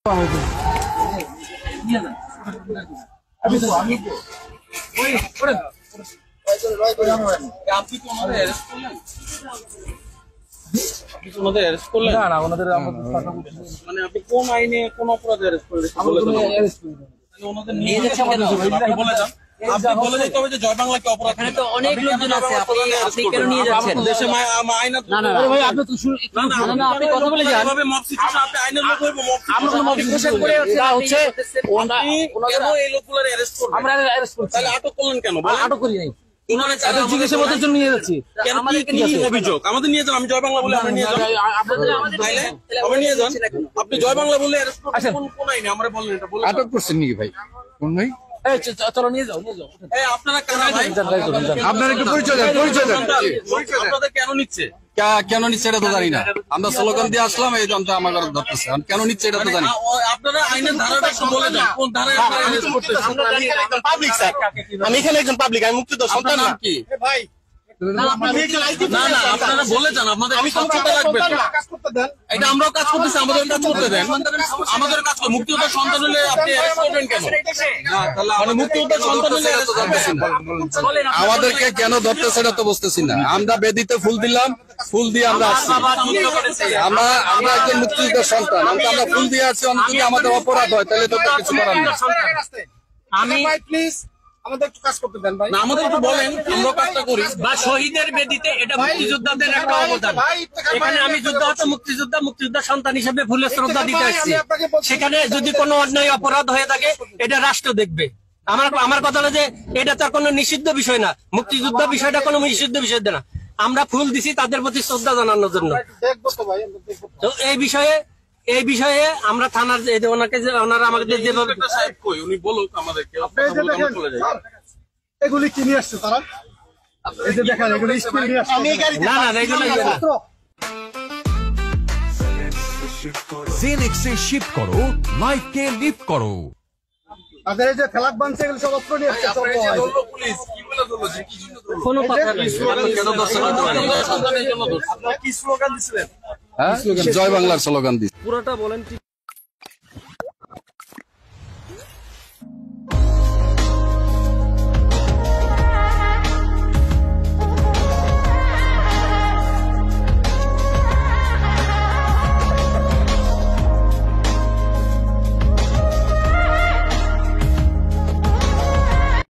আপনি তো ওনাদের অ্যারেস্ট করলেন? না, ওনাদের মানে আপনি কোন আইনে কোন অপরাধে অ্যারেস্ট করলেন? ওনাদের নিয়ে বলে যান। আপনি বলে দিতে হবে যে জয় বাংলাকে অপরাধ। এখানে তো অনেক লোকজন আছে, আপনি কেন নিয়ে যাচ্ছেন? দেশে আইন না না ভাই, আপনি তো না আপনি কথা বলে যান। আপনি মব সিচুয়েশন, আপনি আইনের লোক হইবো মব আমরা মব সিচুয়েশন করে হচ্ছে কেন এই লোকগুলোর অ্যারেস্ট করবেন? আমরা অ্যারেস্ট করছি। তাহলে আটক করলেন কেন? আটক করি নাই, আমাদের জিজ্ঞাসাবাদের জন্য নিয়ে যাচ্ছি। অভিযোগ আমাদের নিয়ে যান। আমি জয় বাংলা বলে আমরা নিয়ে যান। আমরা নিয়ে যান। আপনি জয় বাংলা বলে অ্যারেস্ট করছেন কোন আইনে? আমরা বলেন এটা বলে। আটক করছেন নাকি ভাই? কোন ভাই? চলো নিয়ে যাও, নিয়ে যাও। আপনারা কারা ভাই? আপনার একটু পরিচয় দেন, পরিচয় দেন। আপনাদের কেন নিচ্ছে? কেন নিচ্ছে এটা তো জানি না। আমরা স্লোগান দিয়ে আসলাম, এই জন্য আমার ঘরে ধরতেছে। কেন নিচ্ছে এটা তো জানি না। আপনারা আইনের ধারাটা একটু বলে দেন, কোন ধারায় আপনারা অ্যারেস্ট করতেছেন? পাবলিক স্যার, আমি এখানে একজন পাবলিক, আমি মুক্তিযোদ্ধা সন্তান না। কি ভাই না না, আপনারা বলে যান। আমাদের স্বচ্ছতা লাগবে। এটা আমরাও কাজ করতেছি, আমাদের কাজ করতে দেন। আমাদের কাজ করে মুক্তিযোদ্ধার সন্তান হলে আপনি অ্যারেস্ট করবেন কেন? মানে মুক্তিযোদ্ধার সন্তান হলে অ্যারেস্ট করতেছেন না। আমাদেরকে কেন ধরতেছে এটা তো বুঝতেছি না। আমরা বেদিতে ফুল দিলাম, ফুল দিয়ে আমরা আসছি। আমরা একজন মুক্তিযোদ্ধার সন্তান, আমরা ফুল দিয়ে আসছি। যদি আমাদের অপরাধ হয় তাহলে তো কিছু করার নেই। আমি প্লিজ আমাদের একটু কাজ করতে দেন ভাই। না, আমাদের একটু বলেন, আমরা কাজটা করি। বা শহীদের বেদিতে এটা মুক্তিযোদ্ধাদের একটা অবদান। এখানে আমি মুক্তিযোদ্ধার সন্তান হিসেবে ফুলের শ্রদ্ধা দিতে আসছি। সেখানে যদি কোনো অন্যায় অপরাধ হয়ে থাকে এটা রাষ্ট্র দেখবে। আমার কথা হলো যে এটা তো কোনো নিষিদ্ধ বিষয় না। মুক্তিযুদ্ধ বিষয়টা কোনো নিষিদ্ধ বিষয় না। আমরা ফুল দিছি তাদের প্রতি শ্রদ্ধা জানানোর জন্য। তো এই বিষয়ে আমরা থানার ওনাকে ওনারা আমাদের যেভাবে উনি বলুক আমাদেরকে। এগুলি কি নিয়ে আসছে তারা? এই যে দেখেন, এগুলি স্কুল নিয়ে আসছে। না না এগুলো জেনেক্সে শিফট করো, লাইফকে লিফট করো। তাদের এই যে ফেলাক বানছে, এগুলো সব অস্ত্র নিয়ে আসছে। পুলিশ কি বলে ধরলো? যে কি জন্য ধরলো? কোনো কথা নেই। কেন দর্শক কি স্লোগান দিছিলেন? জয় বাংলার স্লোগান দিচ্ছি। পুরোটা বলেন।